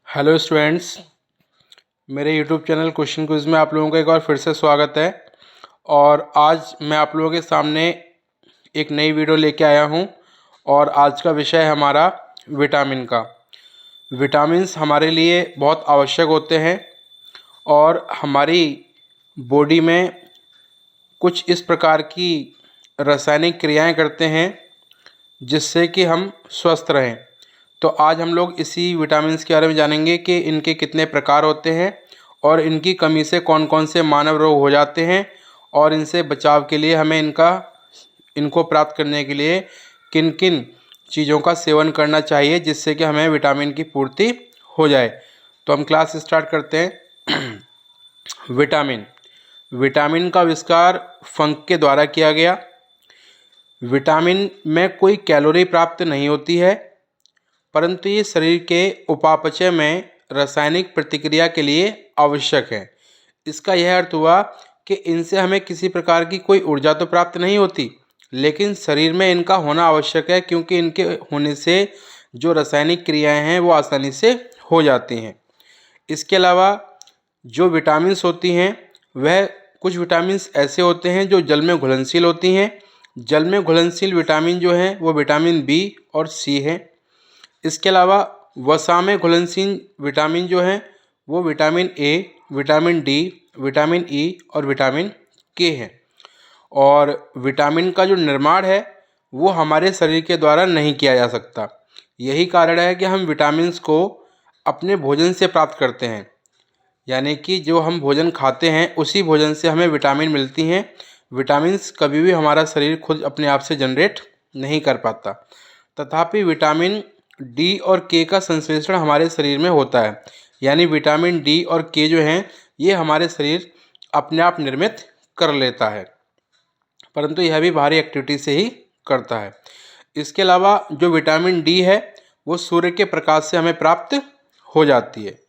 Hello students, मेरे YouTube channel question quiz में आप लोगों का एक बार फिर से स्वागत है। और आज मैं आप लोगों के सामने एक नई वीडियो लेके आया हूं और आज का विषय है हमारा विटामिन का। विटामिन्स हमारे लिए बहुत आवश्यक होते हैं और हमारी बॉडी में कुछ इस प्रकार की रासायनिक क्रियाएं करते हैं जिससे कि हम स्वस्थ रहें। तो आज हम लोग इसी विटामिन्स के बारे में जानेंगे कि इनके कितने प्रकार होते हैं और इनकी कमी से कौन कौन से मानव रोग हो जाते हैं और इनसे बचाव के लिए हमें इनको प्राप्त करने के लिए किन किन चीज़ों का सेवन करना चाहिए जिससे कि हमें विटामिन की पूर्ति हो जाए। तो हम क्लास स्टार्ट करते हैं। विटामिन विटामिन का आविष्कार फंक के द्वारा किया गया। विटामिन में कोई कैलोरी प्राप्त नहीं होती है, परंतु ये शरीर के उपापचय में रासायनिक प्रतिक्रिया के लिए आवश्यक है। इसका यह अर्थ हुआ कि इनसे हमें किसी प्रकार की कोई ऊर्जा तो प्राप्त नहीं होती, लेकिन शरीर में इनका होना आवश्यक है क्योंकि इनके होने से जो रासायनिक क्रियाएं हैं वो आसानी से हो जाती हैं। इसके अलावा जो विटामिन्स होती हैं वह कुछ विटामिन्स ऐसे होते हैं जो जल में घुलनशील होती हैं। जल में घुलनशील विटामिन जो हैं वो विटामिन बी और सी है। इसके अलावा वसा में घुलनशील विटामिन जो हैं वो vitamin A, vitamin D, vitamin E और विटामिन के हैं। और विटामिन का जो निर्माण है वो हमारे शरीर के द्वारा नहीं किया जा सकता। यही कारण है कि हम विटामिन्स को अपने भोजन से प्राप्त करते हैं, यानी कि जो हम भोजन खाते हैं उसी भोजन से हमें विटामिन मिलती हैं। विटामिन्स कभी भी हमारा शरीर खुद अपने आप से जनरेट नहीं कर पाता। तथापि विटामिन डी और के का संश्लेषण हमारे शरीर में होता है, यानी विटामिन डी और के जो हैं ये हमारे शरीर अपने आप निर्मित कर लेता है, परंतु यह भी बाहरी एक्टिविटी से ही करता है। इसके अलावा जो विटामिन डी है वो सूर्य के प्रकाश से हमें प्राप्त हो जाती है।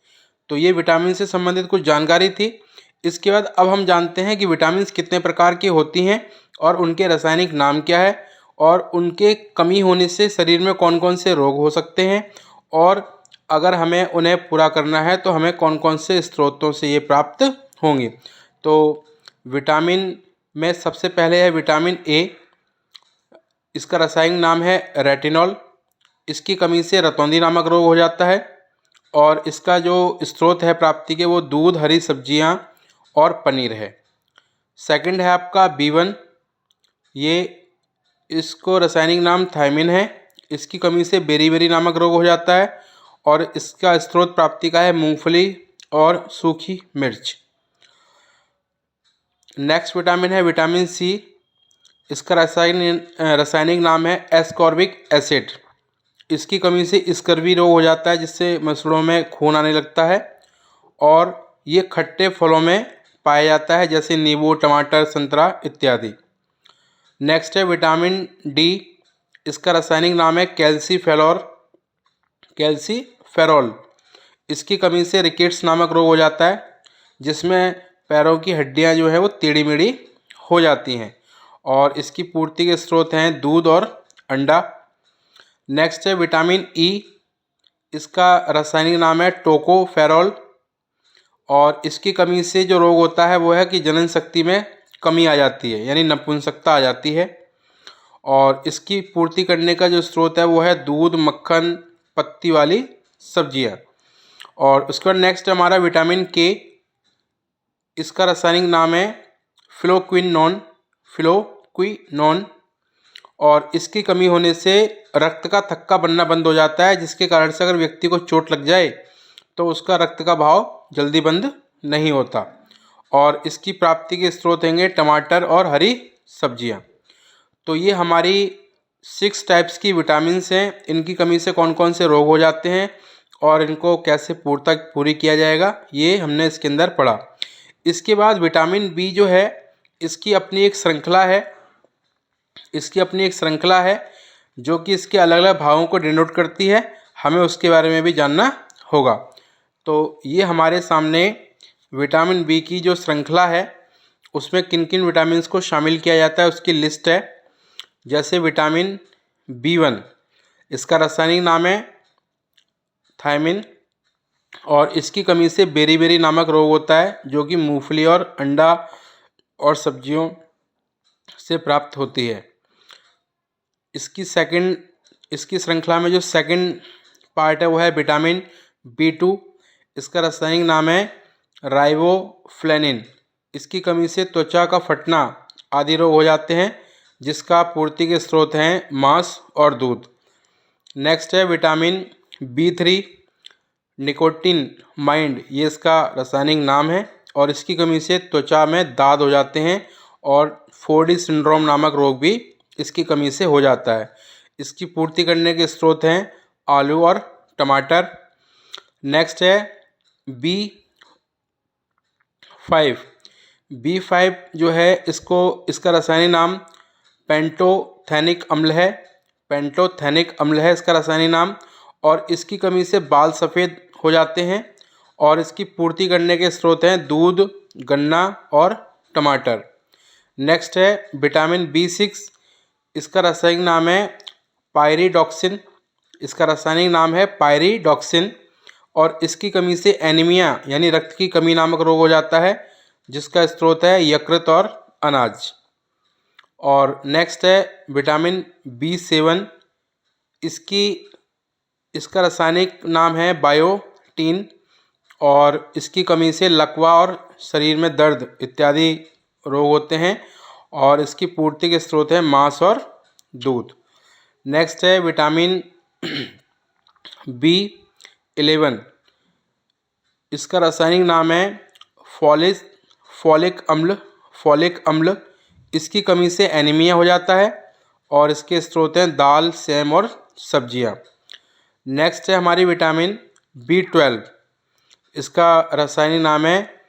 तो ये विटामिन से संबंधित कुछ जानकारी थी। इसके बाद अब हम जानते हैं कि विटामिन कितने प्रकार की होती हैं और उनके रासायनिक नाम क्या है और उनके कमी होने से शरीर में कौन कौन से रोग हो सकते हैं, और अगर हमें उन्हें पूरा करना है तो हमें कौन कौन से स्रोतों से ये प्राप्त होंगे। तो विटामिन में सबसे पहले है विटामिन ए। इसका रासायनिक नाम है रेटिनॉल। इसकी कमी से रतौंधी नामक रोग हो जाता है और इसका जो स्रोत है प्राप्ति के वो दूध, हरी सब्जियां और पनीर है। सेकंड है आपका बी1। ये इसको रासायनिक नाम थायमिन है। इसकी कमी से बेरीबेरी नामक रोग हो जाता है और इसका स्रोत प्राप्ति का है मूंगफली और सूखी मिर्च। नेक्स्ट विटामिन है विटामिन सी। इसका रासायनिक नाम है एस्कॉर्बिक एसिड। इसकी कमी से स्कर्वी रोग हो जाता है जिससे मसलों में खून आने लगता है और ये खट्टे फलों में पाया जाता है जैसे नींबू, टमाटर, संतरा इत्यादि। नेक्स्ट है विटामिन डी। इसका रासायनिक नाम है कैल्सीफेरॉल। इसकी कमी से रिकेट्स नामक रोग हो जाता है जिसमें पैरों की हड्डियां जो है वो टेढ़ी मेढ़ी हो जाती हैं और इसकी पूर्ति के स्रोत हैं दूध और अंडा। नेक्स्ट है विटामिन ई। इसका रासायनिक नाम है टोकोफेरॉल और इसकी कमी से जो रोग होता है वो है कि जनन शक्ति में कमी आ जाती है, यानी नपुंसकता आ जाती है। और इसकी पूर्ति करने का जो स्रोत है वो है दूध, मक्खन, पत्ती वाली सब्जियां। और उसके बाद नेक्स्ट हमारा विटामिन के। इसका रासायनिक नाम है फ्लोक्विनोन और इसकी कमी होने से रक्त का थक्का बनना बंद हो जाता है, जिसके कारण से अगर व्यक्ति को चोट लग जाए तो उसका रक्त का बहाव जल्दी बंद नहीं होता। और इसकी प्राप्ति के स्रोत होंगे टमाटर और हरी सब्जियां। तो ये हमारी 6 टाइप्स की विटामिन्स हैं। इनकी कमी से कौन कौन से रोग हो जाते हैं और इनको कैसे पूरी किया जाएगा ये हमने इसके अंदर पढ़ा। इसके बाद विटामिन बी जो है इसकी अपनी एक श्रृंखला है जो कि इसके अलग अलग भागों को डिनोट करती है। हमें उसके बारे में भी जानना होगा। तो ये हमारे सामने विटामिन बी की जो श्रृंखला है उसमें किन किन विटामिन्स को शामिल किया जाता है उसकी लिस्ट है। जैसे विटामिन बी1, इसका रासायनिक नाम है थायमिन। और इसकी कमी से बेरी नामक रोग होता है, जो कि मूंगफली और अंडा और सब्जियों से प्राप्त होती है। इसकी श्रृंखला में जो सेकंड पार्ट है वो है विटामिन B2। इसका रासायनिक नाम है राइबोफ्लेविन। इसकी कमी से त्वचा का फटना आदि रोग हो जाते हैं, जिसका पूर्ति के स्रोत हैं मांस और दूध। नेक्स्ट है विटामिन B3 निकोटिन माइंड, ये इसका रासायनिक नाम है, और इसकी कमी से त्वचा में दाद हो जाते हैं और 4D सिंड्रोम नामक रोग भी इसकी कमी से हो जाता है। इसकी पूर्ति करने के स्रोत हैं आलू और टमाटर। नेक्स्ट है B5 जो है इसका रासायनिक नाम पेंटोथेनिक अम्ल है इसका रासायनिक नाम, और इसकी कमी से बाल सफ़ेद हो जाते हैं, और इसकी पूर्ति करने के स्रोत हैं दूध, गन्ना और टमाटर। नेक्स्ट है विटामिन B6। इसका रासायनिक नाम है पायरिडॉक्सिन। और इसकी कमी से एनीमिया यानी रक्त की कमी नामक रोग हो जाता है, जिसका स्रोत है यकृत और अनाज। और नेक्स्ट है विटामिन B7। इसका रासायनिक नाम है बायोटीन, और इसकी कमी से लकवा और शरीर में दर्द इत्यादि रोग होते हैं, और इसकी पूर्ति के स्रोत हैं मांस और दूध। नेक्स्ट है विटामिन B11। इसका रासायनिक नाम है फॉलिक अम्ल। इसकी कमी से एनीमिया हो जाता है, और इसके स्रोत हैं दाल, सेम और सब्जियां। नेक्स्ट है हमारी विटामिन B12। इसका रासायनिक नाम है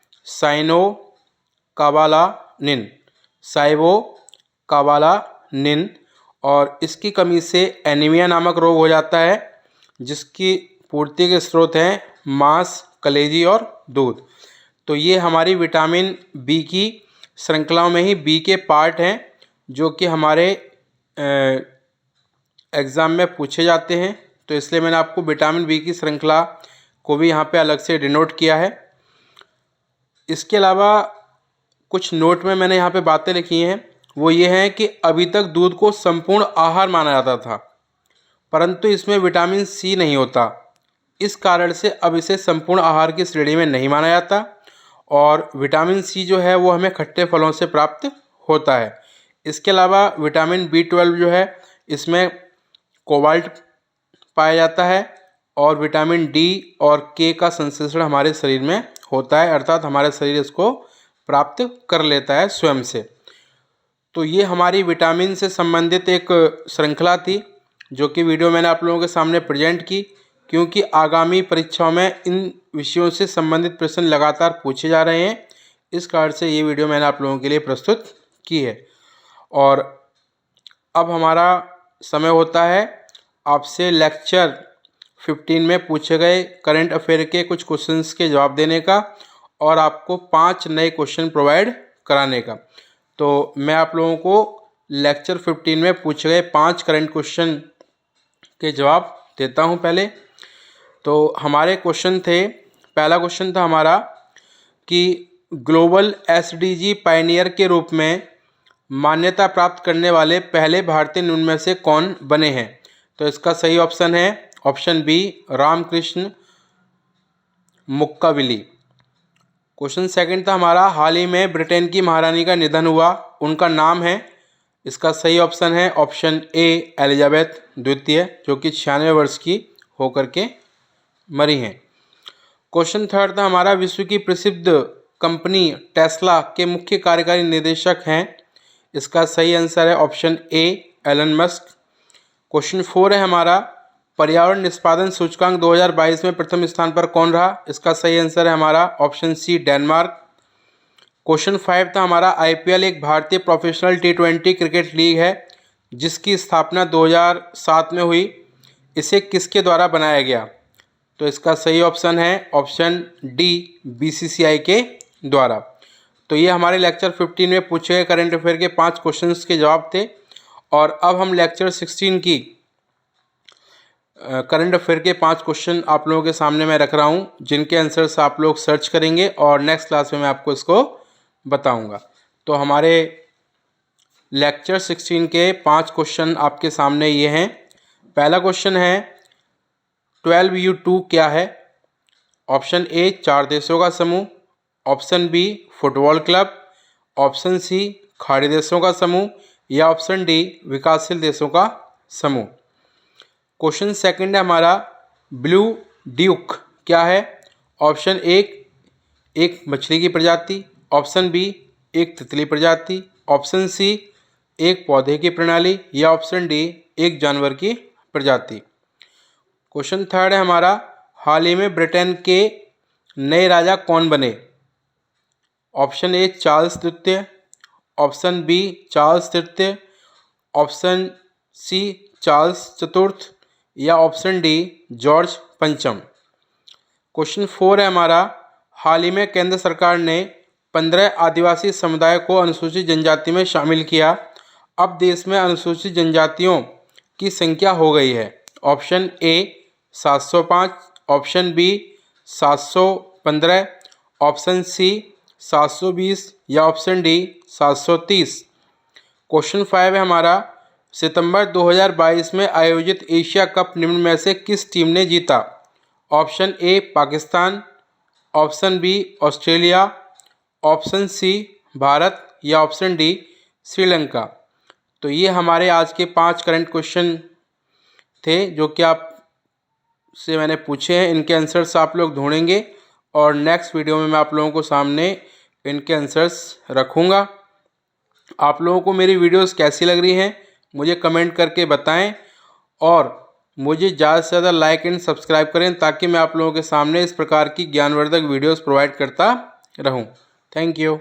साइबोकाबालानिन, और इसकी कमी से एनीमिया नामक रोग हो जाता है, जिसकी पूर्ति के स्रोत हैं मांस, कलेजी और दूध। तो ये हमारी विटामिन बी की श्रृंखलाओं में ही बी के पार्ट हैं, जो कि हमारे एग्ज़ाम में पूछे जाते हैं। तो इसलिए मैंने आपको विटामिन बी की श्रृंखला को भी यहाँ पे अलग से डिनोट किया है। इसके अलावा कुछ नोट में मैंने यहाँ पे बातें लिखी हैं, वो ये हैं कि अभी तक दूध को संपूर्ण आहार माना जाता था, परंतु इसमें विटामिन सी नहीं होता। इस कारण से अब इसे संपूर्ण आहार की श्रेणी में नहीं माना जाता, और विटामिन सी जो है वो हमें खट्टे फलों से प्राप्त होता है। इसके अलावा विटामिन B12 जो है इसमें कोबाल्ट पाया जाता है, और विटामिन डी और के का संश्लेषण हमारे शरीर में होता है, अर्थात हमारे शरीर इसको प्राप्त कर लेता है स्वयं से। तो ये हमारी विटामिन से संबंधित एक श्रृंखला थी, जो कि वीडियो मैंने आप लोगों के सामने प्रेजेंट की, क्योंकि आगामी परीक्षाओं में इन विषयों से संबंधित प्रश्न लगातार पूछे जा रहे हैं। इस कारण से ये वीडियो मैंने आप लोगों के लिए प्रस्तुत की है। और अब हमारा समय होता है आपसे लेक्चर 15 में पूछे गए करंट अफेयर के कुछ क्वेश्चंस के जवाब देने का, और आपको 5 नए क्वेश्चन प्रोवाइड कराने का। तो मैं आप लोगों को लेक्चर 15 में पूछे गए 5 करंट क्वेश्चन के जवाब देता हूं। पहले तो हमारे क्वेश्चन थे, पहला क्वेश्चन था हमारा कि ग्लोबल SDG पायनियर के रूप में मान्यता प्राप्त करने वाले पहले भारतीय उनमें से कौन बने हैं। तो इसका सही ऑप्शन है option B, Ramakrishna Mukkavilli. Question second था हमारा, हाल ही में ब्रिटेन की महारानी का निधन हुआ, उनका नाम है। इसका सही ऑप्शन है ऑप्शन ए, एलिजाबेथ द्वितीय, जो कि 96 वर्ष की होकर के मरी हैं। क्वेश्चन थर्ड था हमारा, विश्व की प्रसिद्ध कंपनी टेस्ला के मुख्य कार्यकारी निदेशक हैं। इसका सही आंसर है option A, Elon Musk. Question 4 है हमारा, पर्यावरण निष्पादन सूचकांक 2022 में प्रथम स्थान पर कौन रहा। इसका सही आंसर है हमारा ऑप्शन सी, डेनमार्क। क्वेश्चन 5 था हमारा, IPL एक भारतीय प्रोफेशनल T20 क्रिकेट लीग है, जिसकी स्थापना 2007 में हुई, इसे किसके द्वारा बनाया गया। तो इसका सही ऑप्शन है ऑप्शन डी, BCCI के द्वारा। तो ये हमारे लेक्चर 15 में पूछे गए करंट अफेयर के 5 क्वेश्चंस के जवाब थे। और अब हम लेक्चर 16 की करंट अफेयर के 5 क्वेश्चन आप लोगों के सामने मैं रख रहा हूँ, जिनके आंसर्स आप लोग सर्च करेंगे और नेक्स्ट क्लास में मैं आपको इसको बताऊँगा। तो हमारे लेक्चर 16 के 5 क्वेश्चन आपके सामने ये हैं। पहला क्वेश्चन है 12U2 क्या है? ऑप्शन ए 4 देशों का समूह, option B football club, option C खाड़ी देशों का समूह या ऑप्शन डी विकासशील देशों का समूह। क्वेश्चन सेकंड है हमारा ब्लू ड्यूक क्या है? ऑप्शन एक मछली की प्रजाति, ऑप्शन बी एक तितली प्रजाति, ऑप्शन सी एक पौधे की प्रणाली या ऑप्शन डी एक जानवर की प्रजाति। क्वेश्चन थर्ड है हमारा हाल ही में ब्रिटेन के नए राजा कौन बने? ऑप्शन ए चार्ल्स द्वितीय, ऑप्शन बी चार्ल्स तृतीय, ऑप्शन सी चार्ल्स चतुर्थ या ऑप्शन डी जॉर्ज पंचम। क्वेश्चन 4 है हमारा हाल ही में केंद्र सरकार ने 15 आदिवासी समुदाय को अनुसूचित जनजाति में शामिल किया। अब देश में अनुसूचित जनजातियों की संख्या हो गई है। Option A 705, option B 715, option C 720 या ऑप्शन डी 730। क्वेश्चन 5 है हमारा सितंबर 2022 में आयोजित एशिया कप निम्न में से किस टीम ने जीता? Option A Pakistan, option B Australia, option C Bharat या ऑप्शन डी श्रीलंका। तो ये हमारे आज के 5 करंट क्वेश्चन थे जो कि आप से मैंने पूछे हैं। इनके आंसर्स आप लोग ढूंढेंगे और नेक्स्ट वीडियो में मैं आप लोगों को सामने इनके आंसर्स रखूँगा। आप लोगों को मेरी वीडियोस कैसी लग रही हैं मुझे कमेंट करके बताएं और मुझे ज़्यादा से ज़्यादा लाइक एंड सब्सक्राइब करें ताकि मैं आप लोगों के सामने इस प्रकार की ज्ञानवर्धक वीडियोस प्रोवाइड करता रहूं। Thank you.